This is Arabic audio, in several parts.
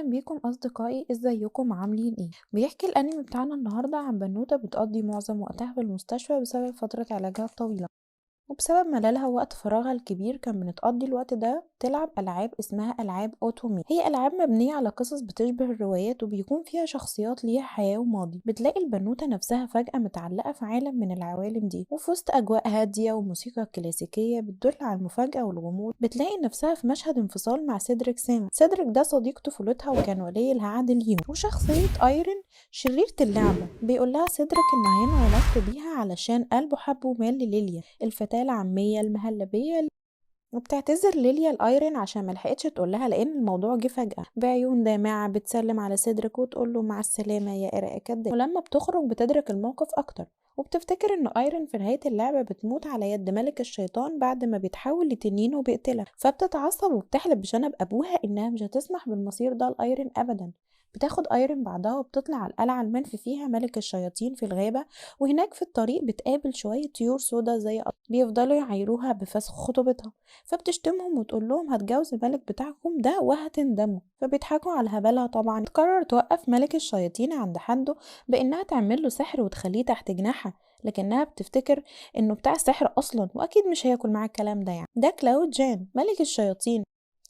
بيكم أصدقائي، ازيكم عاملين ايه؟ بيحكي الأنمي بتاعنا النهاردة عن بنوتة بتقضي معظم وقتها في المستشفى بسبب فترة علاجها الطويلة، وبسبب مللها ووقت فراغها الكبير كان بتقضي الوقت ده تلعب ألعاب اسمها ألعاب أوتومي. هي ألعاب مبنية على قصص بتشبه الروايات وبيكون فيها شخصيات ليها حياة وماضي. بتلاقي البنوتة نفسها فجأة متعلقة في عالم من العوالم دي، وفي وسط أجواء هادية وموسيقى كلاسيكية بتدل على المفاجأة والغموض بتلاقي نفسها في مشهد انفصال مع سيدريك سامة. سيدريك ده صديق طفولتها وكان ولي العهد ليهم، وشخصية ايرين شريرة اللعبة. بيقولها سيدريك إن هنا علاقته بيها علشان قلبه حب ومال لليليا الفتاة العامية المهلبية، وبتعتذر ليليا لايرين عشان ملحقتش تقولها لأن الموضوع جه فجأة. بعيون دامعة بتسلم على سيدريك وتقوله مع السلامة يا قرق كداب، ولما بتخرج بتدرك الموقف أكتر وبتفتكر إن ايرين في نهاية اللعبة بتموت على يد ملك الشيطان بعد ما بيتحول لتنين وبيقتلها، فبتتعصب وبتحلف بشنب أبوها إنها مش هتسمح بالمصير ده لأيرين أبدا. بتاخد ايرين بعدها وبتطلع على القلعة المنفي فيها ملك الشياطين في الغابة، وهناك في الطريق بتقابل شوية طيور سودا زي بيفضلوا يعايروها بفسخ خطوبتها، فبتشتمهم وتقول لهم هتجوز الملك بتاعكم ده وهتندموا، فبيضحكوا على هبلها. طبعا تقرر توقف ملك الشياطين عند حده بانها تعمل له سحر وتخليه تحت جناحها، لكنها بتفتكر انه بتاع السحر اصلا واكيد مش هياكل معاه الكلام ده. يعني ده كلاود جان ملك الشياطين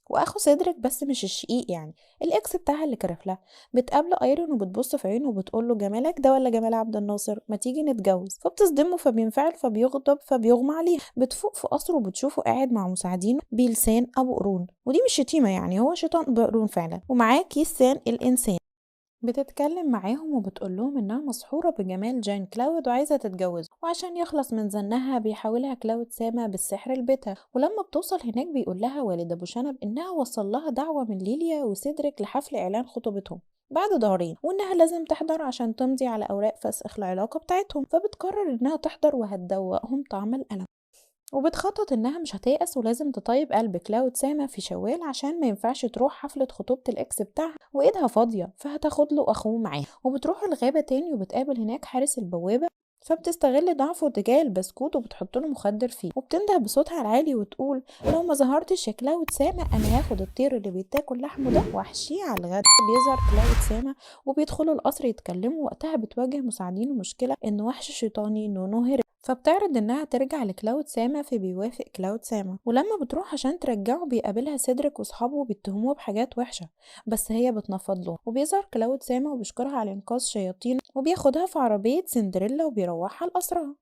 واخو سيدريك بس مش الشقيق، يعني الاكس بتاعها اللي كرف لها. بتقابل ايرون وبتبص في عينه وبتقول له جمالك ده ولا جمال عبد الناصر، ما تيجي نتجوز. فبتصدمه فبينفعل فبيغضب فبيغمى عليه. بتفوق في قصره وبتشوفه قاعد مع مساعدينه بلسان ابو قرون، ودي مش شتيمه يعني هو شيطان بقرون فعلا، ومعاه كيس سان الانسان. بتتكلم معاهم وبتقولهم إنها مسحورة بجمال جان كلاود وعايزة تتجوزه، وعشان يخلص من ظنها بيحاولها كلاود سامة بالسحر لبيتها. ولما بتوصل هناك بيقولها والد أبو شنب إنها وصل لها دعوة من ليليا وسيدريك لحفل إعلان خطوبتهم بعد دهرين، وإنها لازم تحضر عشان تمضي على أوراق فسخ العلاقة بتاعتهم. فبتقرر إنها تحضر وهتدوقهم طعم الألم، وبتخطط إنها مش هتيأس ولازم تطيب قلب كلاود سامة في شوال عشان ما ينفعش تروح حفلة خطوبة الإكس بتاعها وإيدها فاضية، فهتاخد له أخوه معاه. وبتروح الغابة تاني وبتقابل هناك حارس البوابة، فبتستغل ضعفه تجاه البسكوت وبتحط له مخدر فيه، وبتنده بصوتها العالي وتقول لو ما ظهرتش يا كلاود سامة انا هاخد الطير اللي بيتاكل لحمه ده واحشيه على الغدا. بيظهر كلاود سامة وبيدخلوا القصر يتكلموا. وقتها بتواجه مساعدينه مشكلة ان وحش شيطاني نونو هرب، فبتعرض انها ترجع لكلاود ساما فبيوافق كلاود ساما. ولما بتروح عشان ترجعه بيقابلها سيدريك واصحابه بيتهموها بحاجات وحشة بس هي بتنفض له، وبيظهر كلاود ساما وبيشكرها على انقاذ شياطين وبياخدها في عربية سندريلا وبيروحها لقصرها.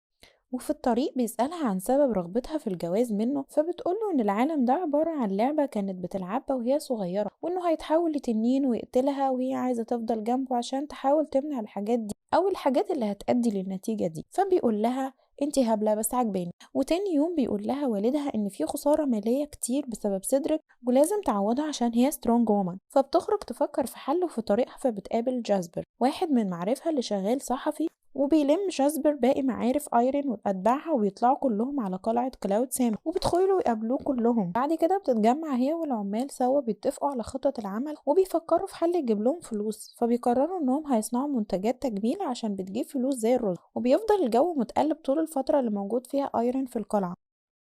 وفي الطريق بيسألها عن سبب رغبتها في الجواز منه، فبتقوله إن العالم ده عبارة عن لعبة كانت بتلعبها وهي صغيرة، وإنه هيتحول لتنين ويقتلها وهي عايزة تفضل جنبه عشان تحاول تمنع الحاجات دي أو الحاجات اللي هتأدي للنتيجة دي. فبيقول لها انتي هبلة بس عجباني. وتاني يوم بيقول لها والدها ان في خسارة مالية كتير بسبب سيدريك ولازم تعوضها عشان هي سترونج وومن. فبتخرج تفكر في حل، وفي طريقها فبتقابل جاسبر واحد من معارفها اللي شغال صحفي، وبيلم جاسبر باقي معارف ايرين واتباعها وبيطلعوا كلهم على قلعة كلاود سام وبيدخلوا يقابلوه كلهم. بعد كده بتتجمع هي والعمال سوا بيتفقوا على خطة العمل وبيفكروا في حل يجيب لهم فلوس، فبيقرروا انهم هيصنعوا منتجات تجميل عشان بتجيب فلوس زي الرز. وبيفضل الجو متقلب طول الفترة اللي موجود فيها ايرين في القلعة،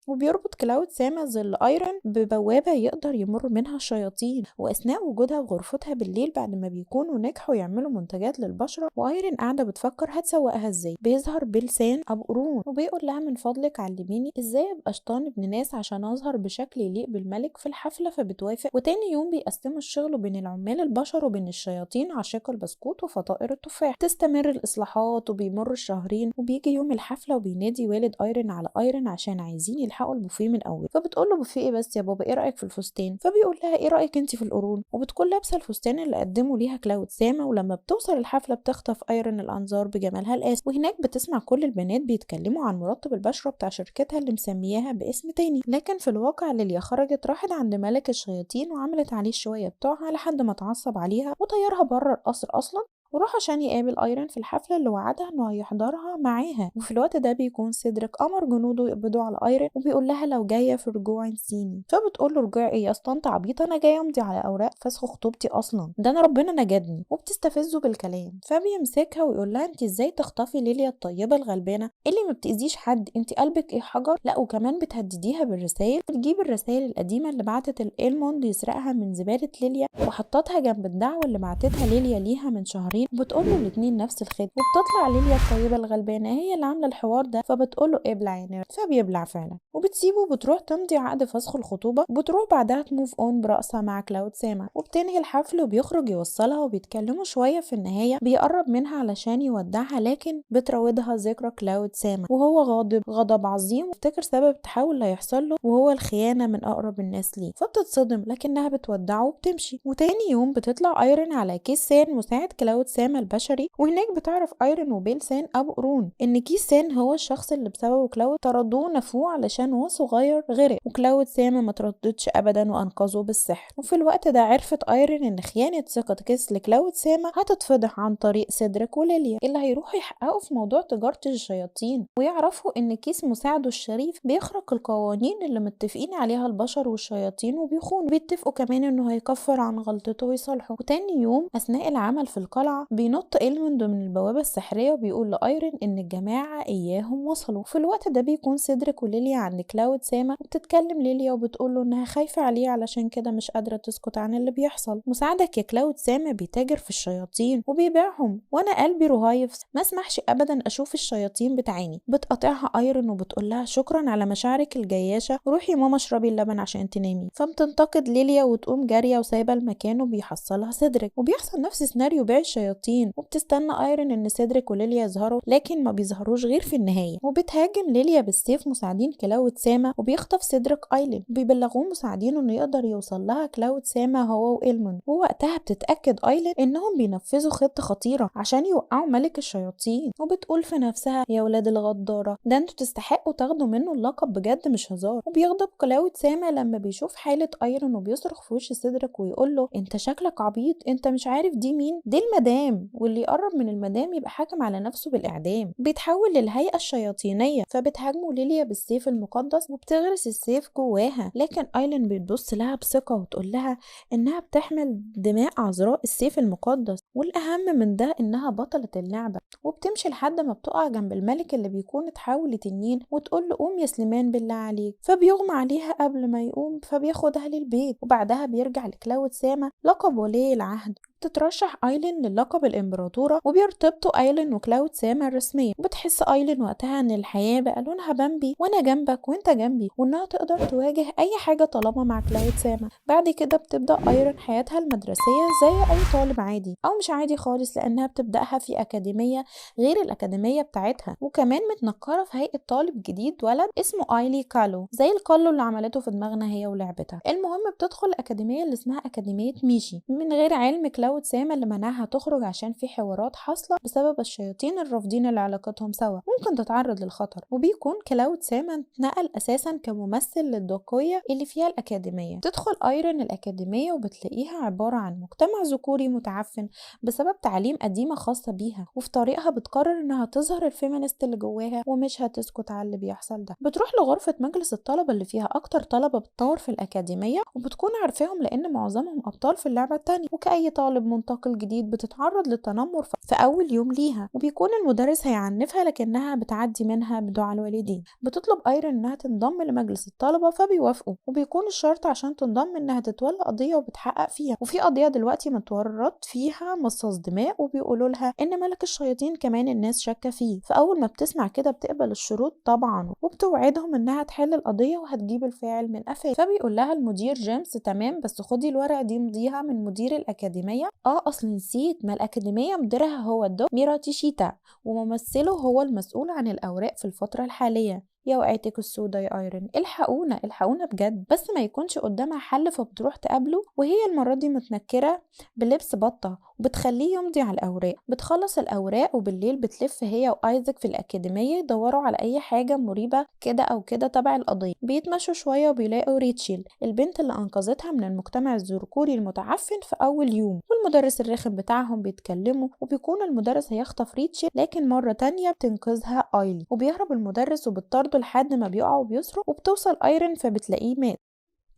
وبيربط كلاود سامة ظل ايرون ببوابة يقدر يمر منها الشياطين. واثناء وجودها في غرفتها بالليل بعد ما بيكونوا نجحوا يعملوا منتجات للبشرة وايرين قاعدة بتفكر هتسوقها ازاي، بيظهر بلسان ابو قرون وبيقول لها من فضلك علميني ازاي ابقى شيطان ابن ناس عشان اظهر بشكل يليق بالملك في الحفلة. فبتوافق. وتاني يوم بيقسموا الشغل بين العمال البشر وبين الشياطين عشاق البسكوت وفطائر التفاح. تستمر الاصلاحات وبيمر الشهرين وبيجي يوم الحفلة وبينادي والد ايرين على ايرين عشان عايزين يلحقوا البوفيه من اول. فبتقول له بوفيه ايه بس يا بابا، ايه رايك في الفستان؟ فبيقول لها ايه رايك انت في القرون، وبتكون لابسه الفستان اللي قدمه ليها كلاود ساما. ولما بتوصل الحفله بتخطف ايرون الانظار بجمالها القاسي، وهناك بتسمع كل البنات بيتكلموا عن مرطب البشره بتاع شركتها اللي مسمياها باسم تاني، لكن في الواقع ليليا خرجت راحت عند ملك الشياطين وعملت عليه شويه بتوعها لحد ما اتعصب عليها وطيرها بره القصر اصلا وراح عشان يقابل ايرين في الحفلة اللي وعدها انه هيحضرها معاها. وفي الوقت ده بيكون سيدريك امر جنوده يقبضوا على ايرين وبيقول لها لو جاية في رجوع نسيني. فبتقول له رجوع ايه يا اسطى انت عبيطة، انا جاية امضي على اوراق فسخ خطوبتي اصلا، ده انا ربنا نجدني. وبتستفزه بالكلام فبيمسكها ويقول لها انت ازاي تخطفي ليليا الطيبة الغلبانة اللي ما بتأذيش حد، انت قلبك ايه حجر؟ لا وكمان بتهدديها بالرسائل. بتجيب الرسائل القديمة اللي بعتت الإلموند يسرقها من زبالة ليليا وحطتها جنب الدعوة اللي بعتتها ليليا ليها من شهرين، وبتقوله الاتنين نفس الخدمة. وبتطلع ليليا الطيبة الغلبانة هي اللي عاملة الحوار ده، فبتقوله ابلع يا نيرد، فبيبلع فعلا وبتسيبه وبتروح تمضي عقد فسخ الخطوبة. وبتروح بعدها تموف اون برقصها مع كلاود ساما وبتنهي الحفل وبيخرج يوصلها وبيتكلموا شوية. في النهاية بيقرب منها علشان يودعها لكن بتراودها ذكرى كلاود ساما وهو غضب عظيم وافتكر سبب التحول اللي هيحصل له وهو الخيانة من أقرب الناس ليه. فبتتصدم لكنها بتودعه وبتمشي. وتاني يوم بتطلع ايرين على كيس سان مساعد كلاود ساما البشري، وهناك بتعرف ايرين وبيل سان ابو قرون ان كيس سان هو الشخص اللي بسببه كلاود طردوه ونفوه علشان هو صغير غرق، وكلاود ساما ما ترددش ابدا وانقذه بالسحر. وفي الوقت ده عرفت ايرين ان خيانة ثقة كيس لكلاود ساما هتتفضح عن طريق سيدريك وليليا اللي هيروحوا يحققوا في موضوع تجارة الشياطين، ويعرفوا ان كيس مساعده الشريف بيخرق القوانين اللي متفقين عليها البشر والشياطين وبيخونوا. بيتفقوا كمان انه هيكفر عن غلطته ويصالحه. وتاني يوم اثناء العمل في القلعة بينط إلموند من البوابة السحرية وبيقول لايرين ان الجماعة اياهم وصلوا. في الوقت ده بيكون سيدريك وليليا عند كلاود ساما وبتتكلم ليليا وبتقوله انها خايفة عليه علشان كده مش قادرة تسكت عن اللي بيحصل. مساعدك يا كلاود ساما بيتاجر في الشياطين وبيبيعهم وانا قلبي رهايف ما اسمحش ابدا اشوف الشياطين بتعاني. بتقاطعها ايرين وبتقول لها شكرا على مشاعرك الجياشة، روحي ماما اشربي اللبن عشان تنامي. فبتنتقد ليليا وتقوم جارية وسايبة المكان وبيحصلها سيدريك. وبيحصل نفس سيناريو بيع الشياطين وبتستنى ايرين ان سيدريك وليليا يظهروا لكن ما بيظهروش غير في النهاية. وبتهاجم ليليا بالسيف مساعدين كلاود ساما وبيخطف سيدريك ايلين وبيبلغوه مساعدينه انه يقدر يوصل لها كلاود ساما هو وإلموند. ووقتها بتتأكد ايلين انهم بينفذوا خطة خطيرة عشان يوقعوا ملك الشياطين. وبتقول في نفسها يا ولاد الغدارة ده انتوا تستحقوا تاخدوا منه اللقب بجد مش هزار. وبيغضب كلاود ساما لما بيشوف حالة ايرون وبيصرخ في وش سيدريك ويقول له انت شكلك عبيط، انت مش عارف دي مين؟ دي المدام، واللي يقرب من المدام يبقى حاكم على نفسه بالاعدام. بيتحول للهيئة الشياطينية فبتهاجمه ليليا بالسيف المقدس وبتغرس السيف جواها، لكن ايلين بتبص لها بثقة وتقول لها انها بتحمل دماء عذراء السيف المقدس، والاهم من ده انها بطلة اللعبة. وبتمشي لحد ما بتقع جنب الملك اللي بيكون اتحول لتنين وتقول له قوم يا سليمان بالله عليك، فبيغمى عليها قبل ما يقوم فبياخدها للبيت. وبعدها بيرجع لكلاود ساما لقب ولي العهد. تترشح ايلين للقب الامبراطورة وبيرتبطوا ايلين وكلاود ساما الرسمية. وبتحس ايلين وقتها ان الحياة بقى لونها بامبي وانا جنبك وانت جنبي وانها تقدر تواجه اي حاجة طالما مع كلاود ساما. بعد كده بتبدأ ايرين حياتها المدرسية زي اي طالب عادي او مش عادي خالص لانها بتبدأها في اكاديمية غير الاكاديمية بتاعتها، وكمان متنكرة في هيئة طالب جديد ولد اسمه ايلي كالو زي الكالو اللي عملته في دماغنا هي ولعبتها. المهم بتدخل الاكاديمية اللي اسمها اكاديمية ميشي من غير علم كلاود ساما اللي منعها تخرج عشان في حوارات حاصلة بسبب الشياطين الرافضين اللي علاقتهم سوا ممكن تتعرض للخطر. وبيكون كلاود ساما اتنقل اساسا كممثل للدوكوية اللي فيها الاكاديمية. تدخل ايرين الاكاديمية وبتلاقيها عبارة عن مجتمع ذكوري متعفن بسبب تعليم قديمة خاصة بيها، وفي طريقها بتقرر انها تظهر الفيمينست اللي جواها ومش هتسكت على اللي بيحصل ده. بتروح لغرفة مجلس الطلبة اللي فيها اكتر طلبة بتطور في الاكاديمية وبتكون عارفاهم لان معظمهم ابطال في اللعبة التانية، وكأي طالب منتقل جديد بتتعرض للتنمر في اول يوم ليها، وبيكون المدرس هيعنفها لكنها بتعدي منها بدعاء الوالدين. بتطلب ايرين انها تنضم لمجلس الطلبة فبيوافقوا، وبيكون الشرط عشان تنضم انها تتولى قضية وبتحقق فيها، وفي قضية دلوقتي متورط فيها مصاص دماء وبيقولوا لها ان ملك الشياطين كمان الناس شاكة فيه. فاول ما بتسمع كده بتقبل الشروط طبعا وبتوعدهم انها تحل القضية وهتجيب الفاعل من قفاه. فبيقول لها المدير جيمس تمام بس خدي الورقة دي مضيها من مدير الأكاديمية. اصل نسيت، ما الأكاديمية مديرها هو الدكتور ميراتيشيتا وممثله هو المسؤول عن الأوراق في الفترة الحالية. يا وقعتك السودا يا ايرين، الحقونا الحقونا بجد. بس ما يكونش قدامها حل فبتروح تقابله، وهي المرة دي متنكرة بلبس بطة وبتخليه يمضي على الأوراق. بتخلص الأوراق وبالليل بتلف هي وآيزك في الأكاديمية يدوروا على أي حاجة مريبة كده أو كده تبع القضية. بيتمشوا شوية وبيلاقوا ريتشل، البنت اللي أنقذتها من المجتمع الذكوري المتعفن في أول يوم، والمدرس الرخم بتاعهم. بيتكلموا وبيكون المدرس هيخطف ريتشل، لكن مرة تانية بتنقذها آيلي، وبيهرب المدرس وبتطارده لحد ما بيقع وبيصرخ، وبتوصل ايرين فبتلاقيه مات.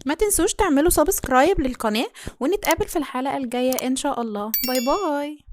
ما تنسوش تعملوا سبسكرايب للقناة، ونتقابل في الحلقة الجاية ان شاء الله. باي باي.